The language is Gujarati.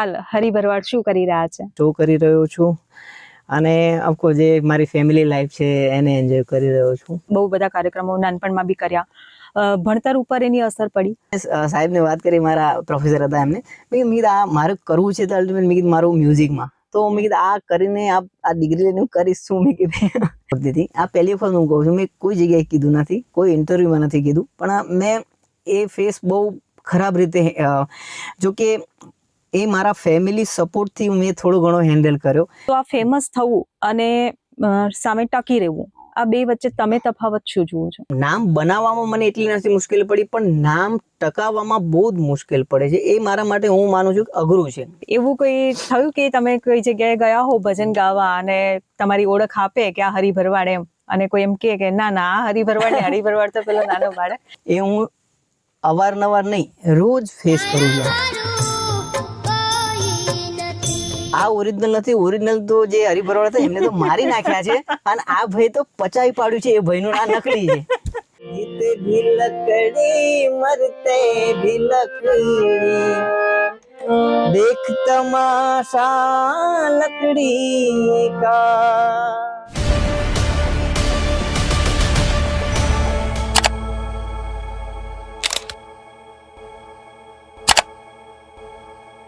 હાલ હરી ભરવાડ શું કરી રહ્યા છે? શો કરી રહ્યો છું અને ઓફકોર્સ જે મારી ફેમિલી લાઈફ છે એને એન્જોય કરી રહ્યો છું. બહુ બધા કાર્યક્રમો નાનપણમાં બી કર્યા. ભણતર ઉપર એની અસર પડી? સાહેબને વાત કરી, મારા પ્રોફેસર હતા એમને, મેં કીધું આ મારે કરવું છે તો અલ્ટિમેટ મેં કીધું મારું મ્યુઝિકમાં, તો મેં કીધું આ કરીને આ ડિગ્રી લઈને હું કરીશ શું, મેં કીધું. આ પહેલી વખત હું કહું છું, મેં કોઈ જગ્યાએ કીધું નથી, કોઈ ઇન્ટરવ્યુમાં નથી કીધું, પણ મેં એ ફેસ બહુ ખરાબ રીતે, જો કે એ મારા ફેમિલી સપોર્ટથી મેં થોડો ઘણો હેન્ડલ કર્યો. તો આ ફેમસ થવું અને સામે ટકી રહેવું, આ બે વચ્ચે તમે તફાવત શું જુઓ છો? નામ બનાવવામાં મને એટલી નથી મુશ્કેલ પડી, પણ નામ ટકાવવામાં બહુ જ મુશ્કેલ પડે છે. એ મારા માટે હું માનું છું કે અઘરું છે. એવું કોઈ થયું કે તમે કોઈ જગ્યાએ ગયા હો ભજન ગાવા અને તમારી ઓળખ આપે કે આ હરી ભરવાડ એમ, અને કોઈ એમ કે ના ના આ હરી ભરવાડ ને, હરી ભરવાડ તો પેલો નાનો બાળક? એ હું અવારનવાર નહીં, રોજ ફેસ કરું છું. આ ઓરિજિનલ નથી, ઓરિજિનલ તો જે હરી ભરવાડ હતા એમને તો મારી નાખ્યા છે, અને આ ભાઈ તો પચાવી પાડ્યું છે. એ ભાઈનું આ નકલી છે. જીતે ભી લકડી મરતે ભી લકડી, દેખ તમાશા લકડી કા.